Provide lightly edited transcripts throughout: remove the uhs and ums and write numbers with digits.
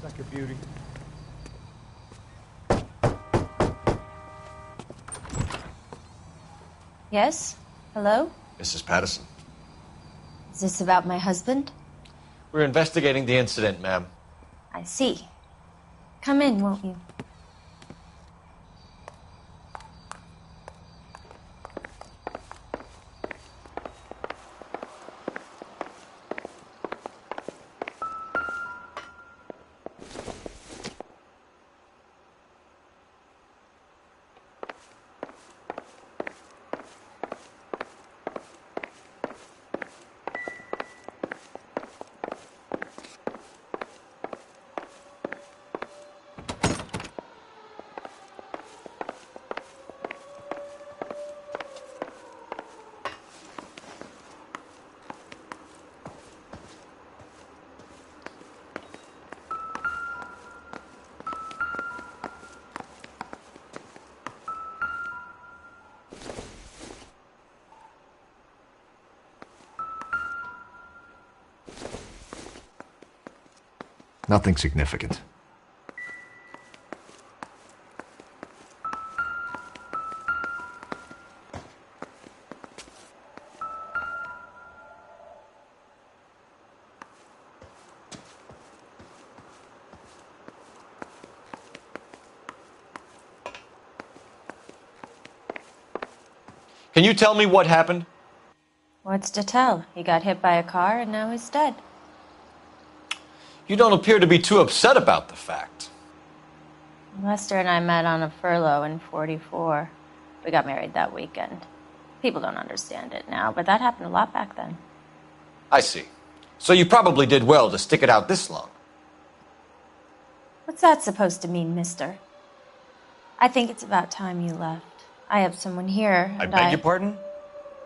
like a beauty. Yes? Hello? Mrs. Patterson. Is this about my husband? We're investigating the incident, ma'am. I see. Come in, won't you? Nothing significant. Can you tell me what happened? What's to tell? He got hit by a car and now he's dead. You don't appear to be too upset about the fact. Lester and I met on a furlough in '44. We got married that weekend. People don't understand it now, but that happened a lot back then. I see. So you probably did well to stick it out this long. What's that supposed to mean, mister? I think it's about time you left. I have someone here, and I beg your pardon?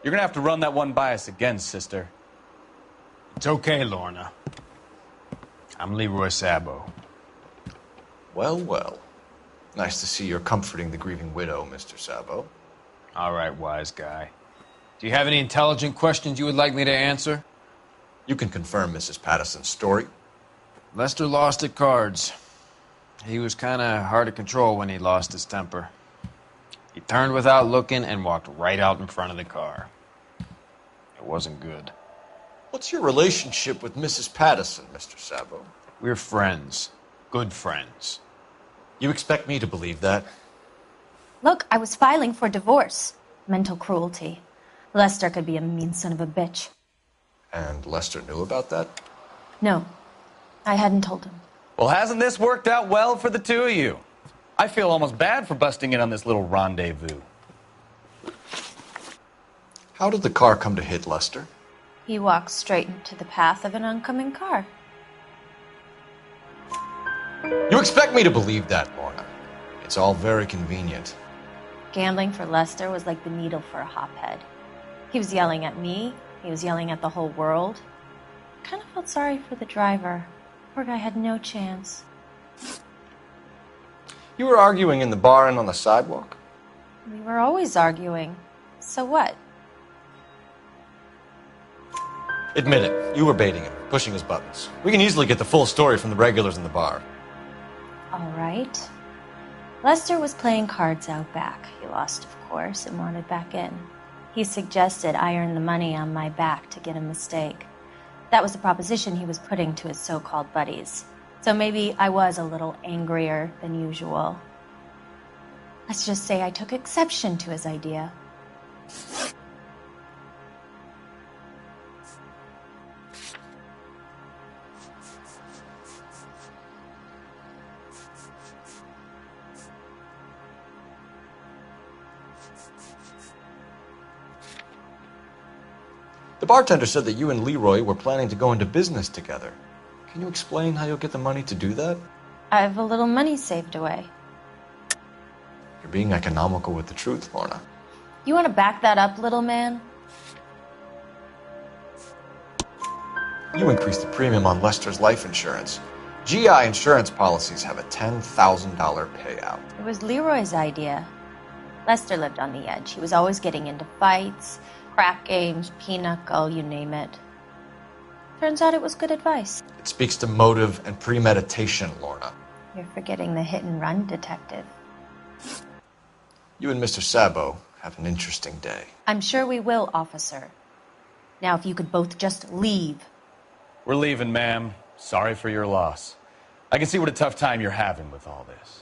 You're gonna have to run that one by us again, sister. It's okay, Lorna. I'm Leroy Sabo. Well, well. Nice to see you're comforting the grieving widow, Mr. Sabo. All right, wise guy. Do you have any intelligent questions you would like me to answer? You can confirm Mrs. Patterson's story. Lester lost at cards. He was kind of hard to control when he lost his temper. He turned without looking and walked right out in front of the car. It wasn't good. What's your relationship with Mrs. Patterson, Mr. Sabo? We're friends. Good friends. You expect me to believe that? Look, I was filing for divorce. Mental cruelty. Lester could be a mean son of a bitch. And Lester knew about that? No, I hadn't told him. Well, hasn't this worked out well for the two of you? I feel almost bad for busting in on this little rendezvous. How did the car come to hit Lester? He walked straight into the path of an oncoming car. You expect me to believe that, Lorna? It's all very convenient. Gambling for Lester was like the needle for a hophead. He was yelling at me. He was yelling at the whole world. I kind of felt sorry for the driver. Poor guy had no chance. You were arguing in the bar and on the sidewalk? We were always arguing. So what? Admit it. You were baiting him, pushing his buttons. We can easily get the full story from the regulars in the bar. All right. Lester was playing cards out back. He lost, of course, and wanted back in. He suggested I earn the money on my back to get a mistake. That was the proposition he was putting to his so-called buddies. So maybe I was a little angrier than usual. Let's just say I took exception to his idea. The bartender said that you and Leroy were planning to go into business together. Can you explain how you'll get the money to do that? I have a little money saved away. You're being economical with the truth, Lorna. You want to back that up, little man? You increased the premium on Lester's life insurance. GI insurance policies have a $10,000 payout. It was Leroy's idea. Lester lived on the edge. He was always getting into fights, crack games, pinochle, you name it. Turns out it was good advice. It speaks to motive and premeditation, Lorna. You're forgetting the hit and run detective. You and Mr. Sabo have an interesting day. I'm sure we will, officer. Now, if you could both just leave. We're leaving, ma'am. Sorry for your loss. I can see what a tough time you're having with all this.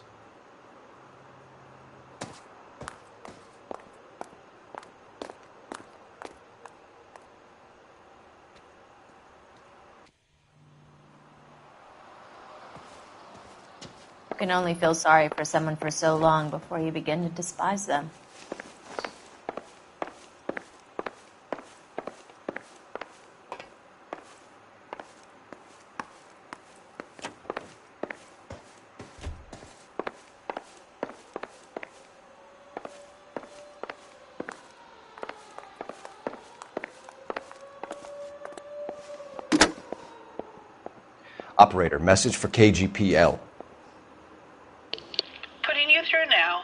You can only feel sorry for someone for so long before you begin to despise them. Operator, message for KGPL. Putting you through now.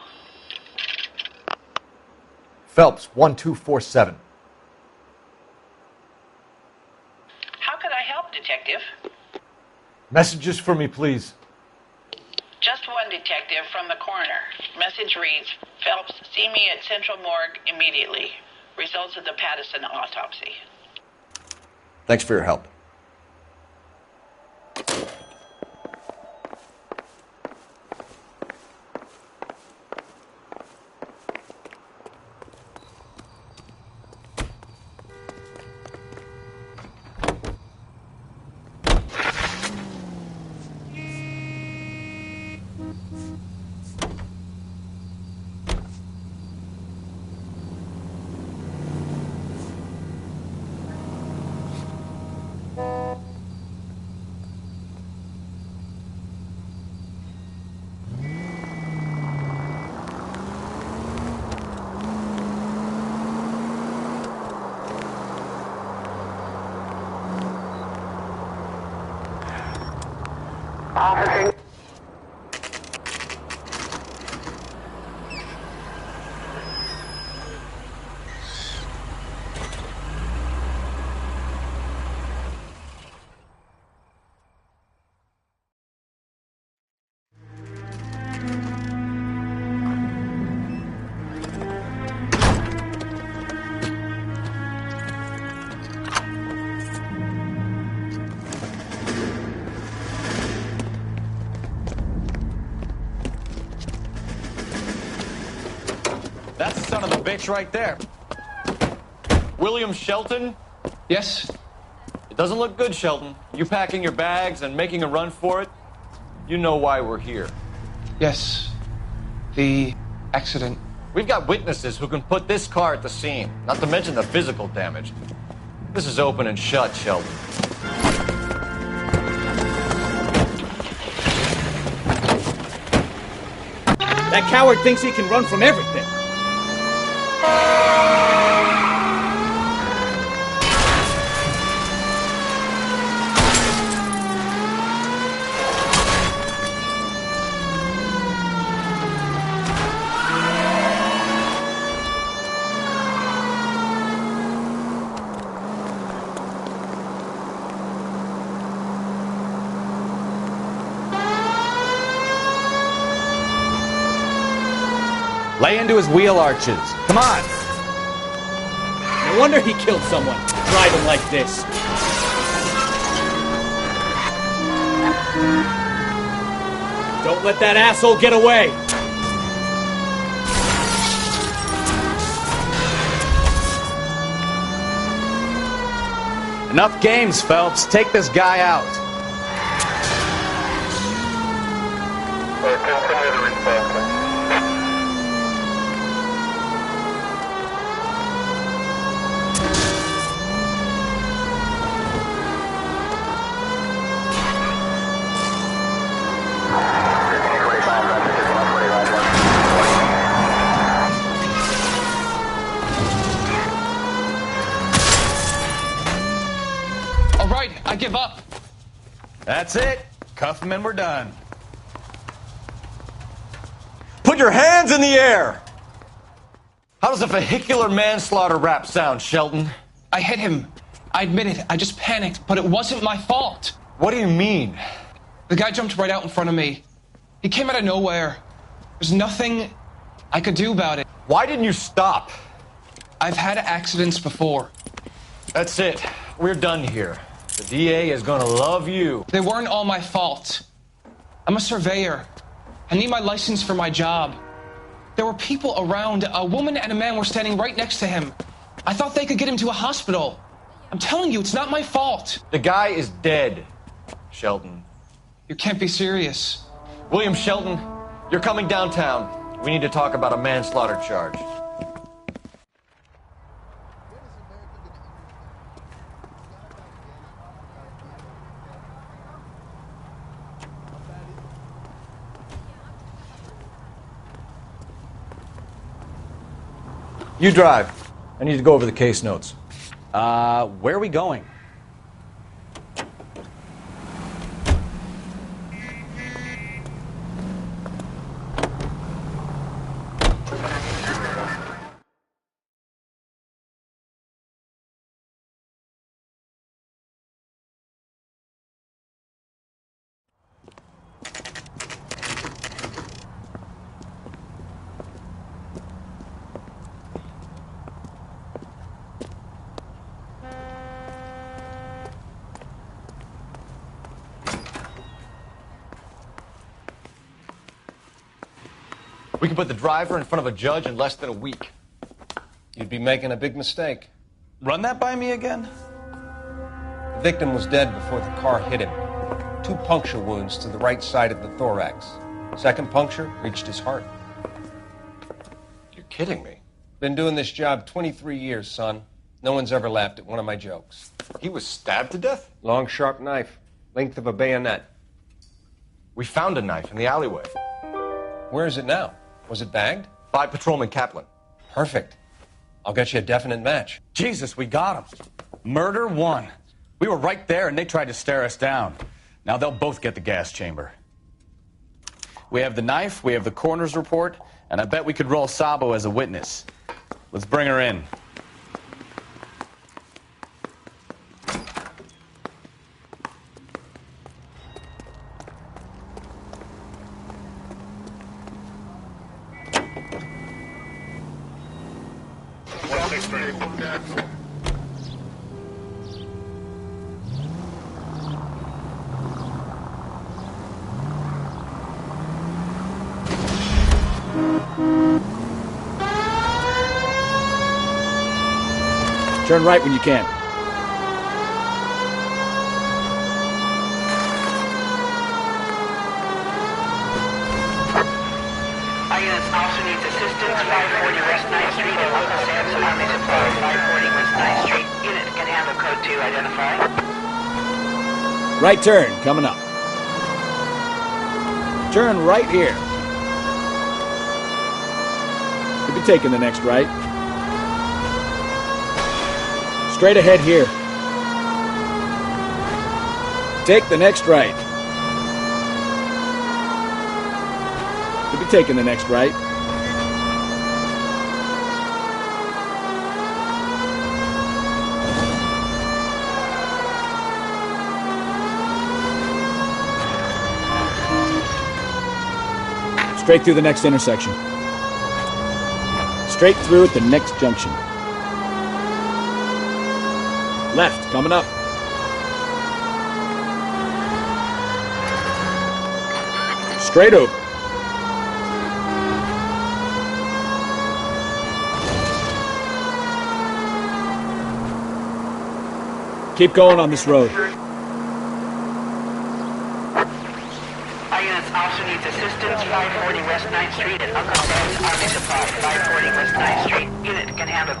Phelps, 1247. How could I help, Detective? Messages for me, please. Just one detective from the coroner. Message reads, Phelps, see me at Central Morgue immediately. Results of the Pattison autopsy. Thanks for your help. That's the son of a bitch right there. William Shelton? Yes? It doesn't look good, Shelton. You packing your bags and making a run for it? You know why we're here. Yes. The accident. We've got witnesses who can put this car at the scene, not to mention the physical damage. This is open and shut, Shelton. That coward thinks he can run from everything. Lay into his wheel arches. Come on. No wonder he killed someone, driving like this. Don't let that asshole get away. Enough games, Phelps. Take this guy out. Continue the response. All right, I give up. That's it. Cuff him and we're done. Put your hands in the air! How does a vehicular manslaughter rap sound, Shelton? I hit him. I admit it, I just panicked, but it wasn't my fault. What do you mean? The guy jumped right out in front of me. He came out of nowhere. There's nothing I could do about it. Why didn't you stop? I've had accidents before. That's it. We're done here. The DA is gonna love you. They weren't all my fault. I'm a surveyor. I need my license for my job. There were people around. A woman and a man were standing right next to him. I thought they could get him to a hospital. I'm telling you, it's not my fault. The guy is dead, Shelton. You can't be serious. William Shelton, you're coming downtown. We need to talk about a manslaughter charge. You drive. I need to go over the case notes. Where are we going? We can put the driver in front of a judge in less than a week. You'd be making a big mistake. Run that by me again? The victim was dead before the car hit him. 2 puncture wounds to the right side of the thorax. Second puncture reached his heart. You're kidding me. Been doing this job 23 years, son. No one's ever laughed at one of my jokes. He was stabbed to death? Long, sharp knife. Length of a bayonet. We found a knife in the alleyway. Where is it now? Was it bagged? By Patrolman Kaplan. Perfect. I'll get you a definite match. Jesus, we got him. Murder 1. We were right there and they tried to stare us down. Now they'll both get the gas chamber. We have the knife, we have the coroner's report, and I bet we could roll Sabo as a witness. Let's bring her in. Turn right when you can. Our units also needs assistance. 540 West 9th Street and Uncle Sam's Army Supply. 540 West 9th Street. Unit can handle code 2. Identify. Right turn, coming up. Turn right here. You'll be taking the next right. Straight ahead here. Take the next right. You'll be taking the next right. Straight through the next intersection. Straight through at the next junction. Left, coming up. Straight over. Keep going on this road. Our units also needs assistance. 540 West 9th Street and Uncle Sam's Army Supply. 540 West 9th Street. Unit can handle.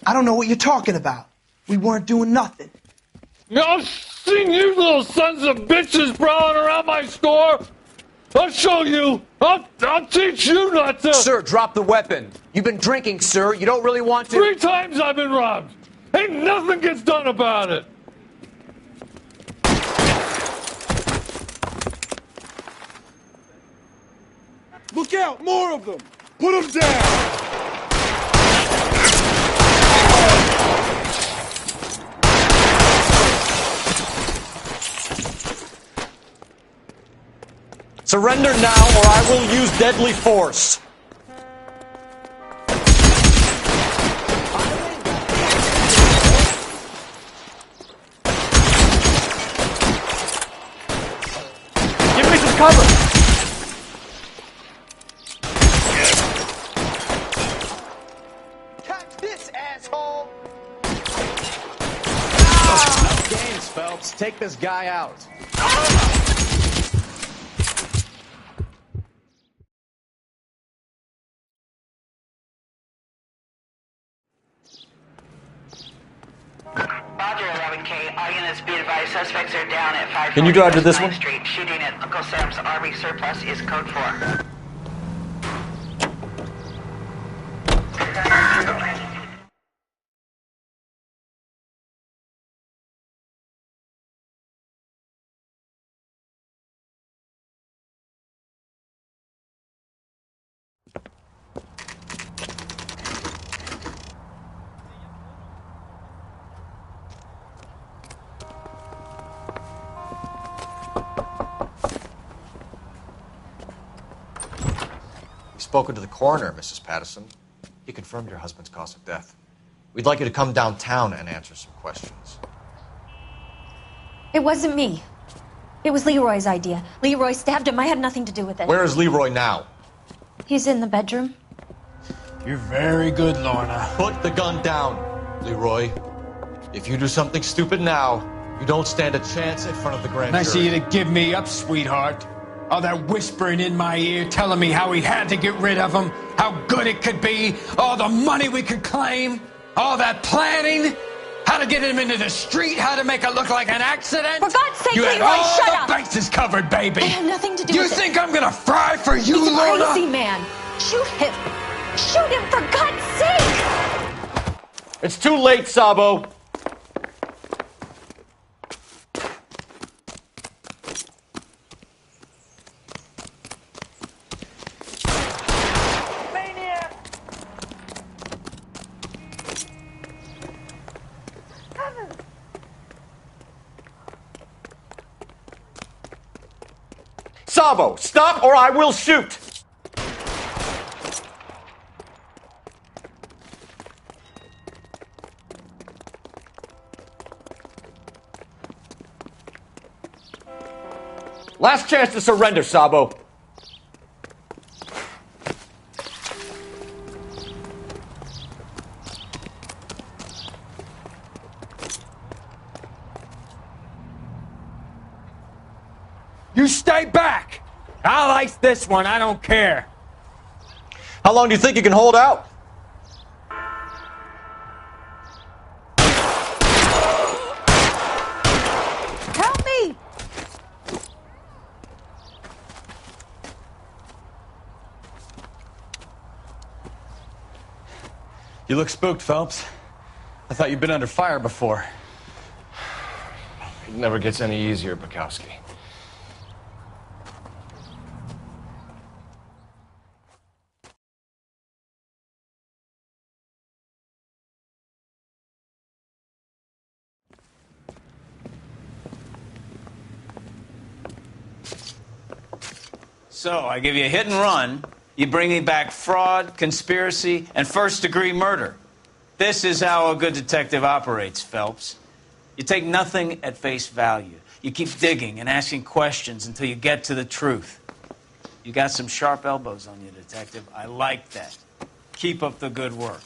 I don't know what you're talking about. We weren't doing nothing. I've seen you little sons of bitches prowling around my store. I'll show you. I'll teach you not to. Sir, drop the weapon. You've been drinking, sir. You don't really want to. 3 times I've been robbed. Ain't nothing gets done about it. Look out! More of them! Put them down! Surrender now, or I will use deadly force. Give me some cover. Catch this, asshole! Enough games, Phelps. Take this guy out. Roger, 11K. All units be advised, suspects are down at 540 Can you drive to this West one? 9th Street. Shooting at Uncle Sam's RV surplus is code 4. Spoken to the coroner, Mrs. Patterson. He confirmed your husband's cause of death. We'd like you to come downtown and answer some questions. It wasn't me. It was Leroy's idea. Leroy stabbed him. I had nothing to do with it. Where is Leroy now? He's in the bedroom. You're very good, Lorna. Put the gun down, Leroy. If you do something stupid now, you don't stand a chance in front of the grand Nice of jury. you to give me up, sweetheart. All that whispering in my ear, telling me how we had to get rid of him, how good it could be, all the money we could claim, all that planning, how to get him into the street, how to make it look like an accident. For God's sake, you had Leroy, all shut the up! bases covered, baby. I had nothing to do You with it. think I'm gonna fry for you, He's a Lorna? crazy man. Shoot him. Shoot him, for God's sake! It's too late, Sabo. Sabo, stop or I will shoot! Last chance to surrender, Sabo. You stay back. I'll ice this one. I don't care. How long do you think you can hold out? Help me! You look spooked, Phelps. I thought you'd been under fire before. It never gets any easier, Bukowski. So, I give you a hit and run. You bring me back fraud, conspiracy, and first-degree murder. This is how a good detective operates, Phelps. You take nothing at face value. You keep digging and asking questions until you get to the truth. You got some sharp elbows on you, detective. I like that. Keep up the good work.